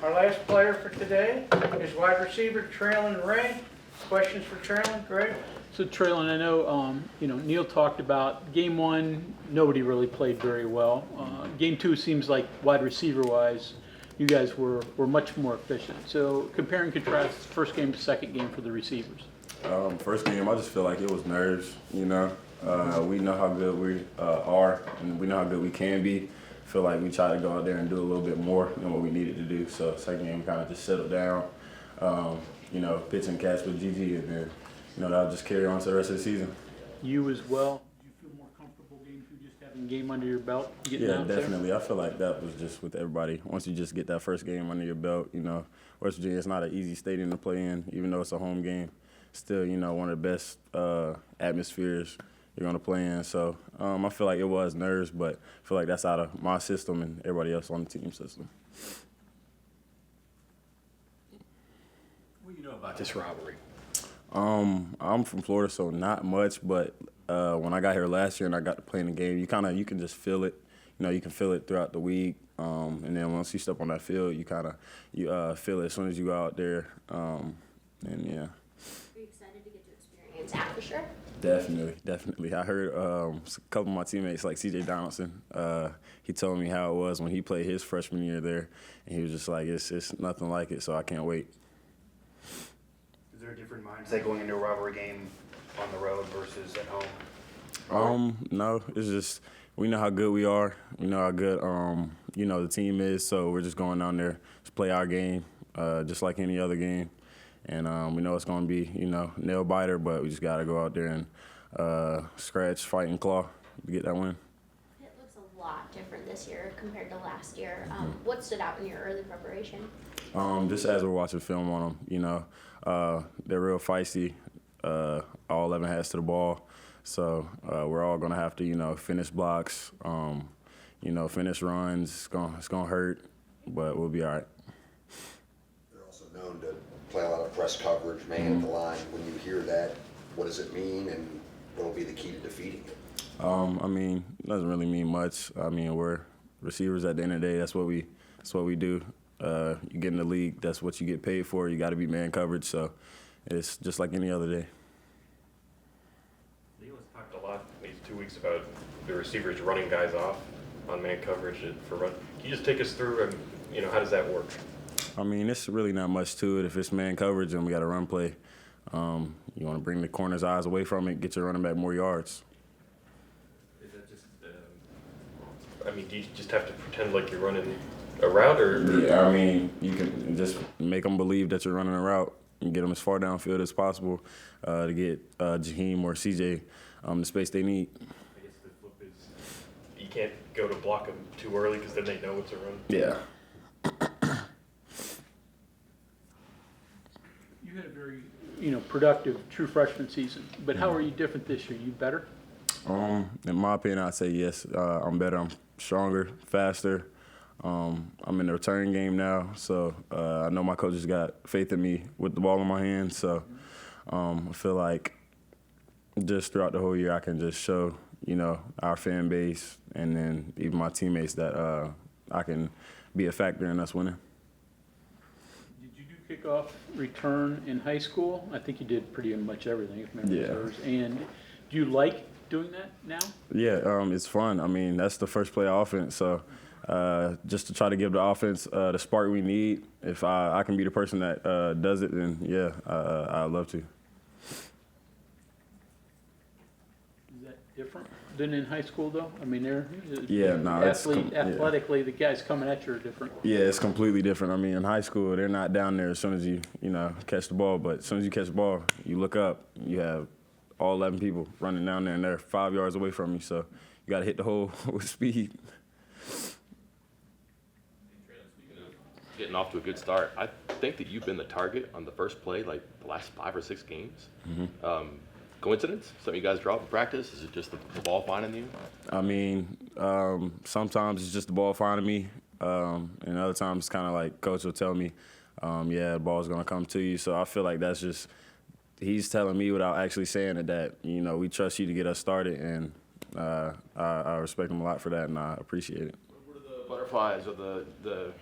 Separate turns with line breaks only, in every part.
Our last player for today is wide receiver Traylon Ray. Questions for Traylon, Greg?
So Traylon, I know Neil talked about game one. Nobody really played very well. Game two seems like wide receiver wise, you guys were much more efficient. So compare and contrast first game to second game for the receivers.
First game, I just feel like it was nerves. We know how good we are, and we know how good we can be. Feel like we tried to go out there and do a little bit more than what we needed to do. So second game, kind of just settled down. Pitch and catch with Gigi, and then that'll just carry on to the rest of the season.
You as well. Do you feel more comfortable game two, just having a game under your belt?
Yeah, definitely. I feel like that was just with everybody. Once you just get that first game under your belt, West Virginia is not an easy stadium to play in, even though it's a home game. Still, one of the best atmospheres you're going to play in. So I feel like it was nerves, but I feel like that's out of my system and everybody else on the team system.
What do you know about this rivalry?
I'm from Florida, so not much, but when I got here last year and I got to play in the game, you can just feel it. You can feel it throughout the week, and then once you step on that field, you feel it as soon as you go out there, and yeah.
Are you excited to get to experience that for sure?
Definitely. I heard a couple of my teammates, like C.J. Donaldson, he told me how it was when he played his freshman year there, and he was just like, it's nothing like it, so I can't wait.
Is there a different mindset going into a rivalry game on the road versus at home?
No, it's just we know how good we are. We know how good the team is, so we're just going down there to play our game, just like any other game. And we know it's going to be, nail biter, but we just got to go out there and scratch, fight, and claw to get that win.
It looks a lot different this year compared to last year. What stood out in your early preparation?
Just as we're watching film on them, they're real feisty. All 11 has to the ball. So we're all going to have to, finish blocks, finish runs. It's going to hurt, but we'll be all right.
They're also known to play a lot of press coverage, man at the line. When you hear that, what does it mean, and what will be the key to defeating it?
It doesn't really mean much. We're receivers at the end of the day. That's what we do. You get in the league, that's what you get paid for. You got to be man coverage, so it's just like any other day.
Neil has talked a lot these 2 weeks about the receivers running guys off on man coverage for run. Can you just take us through, how does that work?
It's really not much to it. If it's man coverage and we got a run play, you want to bring the corner's eyes away from it, get your running back more yards.
Is that just, do you just have to pretend like you're running a route, or?
Yeah, you can just make them believe that you're running a route and get them as far downfield as possible to get Jaheim or CJ the space they need.
I guess the flip is you can't go to block them too early because then they know it's a run.
Yeah.
You had a very productive true freshman season, but how are you different this year? You better?
In my opinion, I'd say yes. I'm better. I'm stronger, faster. I'm in the return game now, so I know my coaches got faith in me with the ball in my hands. So I feel like just throughout the whole year, I can just show, our fan base and then even my teammates that I can be a factor in us winning.
Did you do kickoff return in high school? I think you did pretty much everything, if memory serves. And do you like doing that now?
Yeah, it's fun. That's the first play of offense, so just to try to give the offense the spark we need. If I can be the person that does it, then yeah, I'd love to.
Is that different than in high school, though? Athletically, the guys coming at you are different.
Yeah, it's completely different. In high school, they're not down there as soon as you catch the ball, but as soon as you catch the ball, you look up, you have all 11 people running down there, and they're 5 yards away from you, so you got to hit the hole with speed.
Getting off to a good start. I think that you've been the target on the first play, like the last 5 or 6 games.
Mm-hmm.
Coincidence? Something you guys draw up in practice? Is it just the ball finding you?
Sometimes it's just the ball finding me, and other times it's kind of like coach will tell me, the ball's going to come to you. So I feel like that's just he's telling me without actually saying it that, we trust you to get us started, and I respect him a lot for that, and I appreciate it.
What are the butterflies or the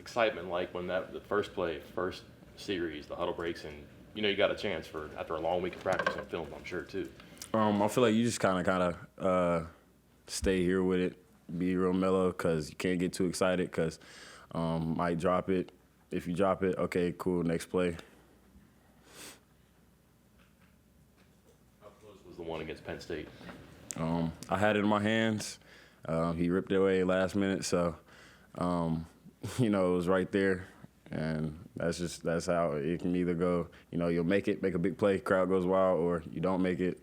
excitement like when the first play, first series, the huddle breaks, and you got a chance for after a long week of practice and film, I'm sure too.
I feel like you just kind of stay here with it, be real mellow, because you can't get too excited, because might drop it. If you drop it, okay, cool, next play.
How close was the one against Penn State?
I had it in my hands. He ripped it away last minute, so it was right there, and that's how it can either go. You'll make it, make a big play, crowd goes wild, or you don't make it,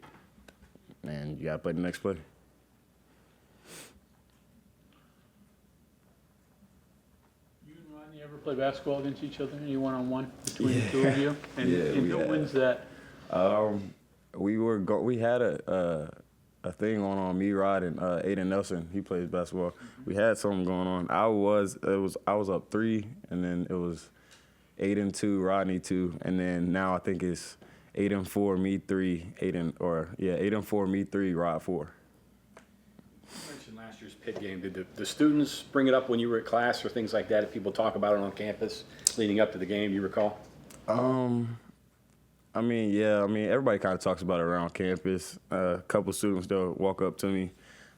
and you gotta play the next play.
You and Rodney ever play basketball against each other? Any one-on-one between the two of you? And,
Yeah,
and
we
who
have.
wins that?
We had a thing going on. Me, Rod, and Aiden Nelson. He plays basketball. We had something going on. I was up 3, and then it was Aiden 2, Rodney 2, and then now I think it's Aiden 4, me 3, Aiden 4, me 3, Rod 4.
You mentioned last year's Pitt game. Did the students bring it up when you were at class or things like that? If people talk about it on campus leading up to the game, you recall?
Everybody kind of talks about it around campus. A couple students, they'll walk up to me.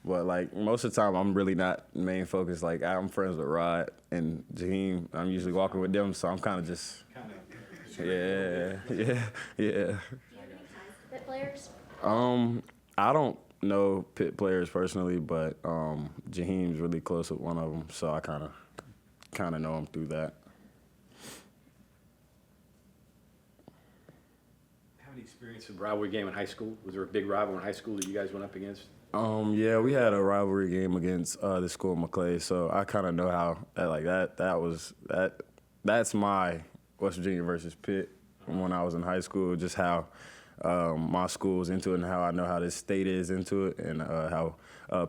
But, most of the time, I'm really not main focus. I'm friends with Rod and Jaheim. I'm usually walking with them, so I'm kind of just, yeah.
Do you have any ties to Pitt players?
I don't know Pitt players personally, but Jaheim's really close with one of them, so I kind of know him through that.
Have any experience of rivalry game in high school? Was there a big rival in high school that you guys went up against?
Yeah, we had a rivalry game against the school of McClay, so I kind of know how that's my West Virginia versus Pitt when I was in high school, just how my school is into it and how I know how this state is into it and how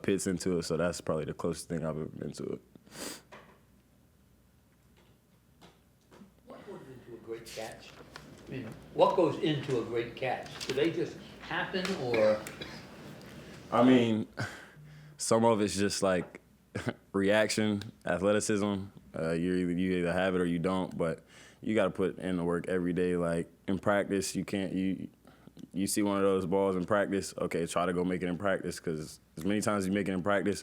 Pitt's into it, so that's probably the closest thing I've ever been to it.
What goes into a great catch? I mean, what goes into a great catch? Do they just happen, or?
Some of it's just reaction, athleticism. You either have it or you don't, but you got to put in the work every day. In practice, you see one of those balls in practice, okay, try to go make it in practice, because as many times as you make it in practice,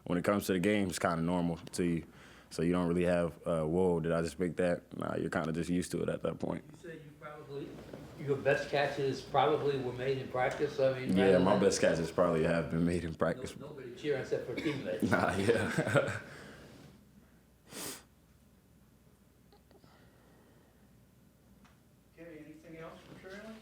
when it comes to the game, it's kind of normal to you. So you don't really have, whoa, did I just make that? Nah, you're kind of just used to it at that point.
You say your best catches probably were made in practice?
Yeah, my best catches probably have been made in practice.
Nobody cheering except for teammates.
Nah, yeah.
Okay, anything else for Traylon?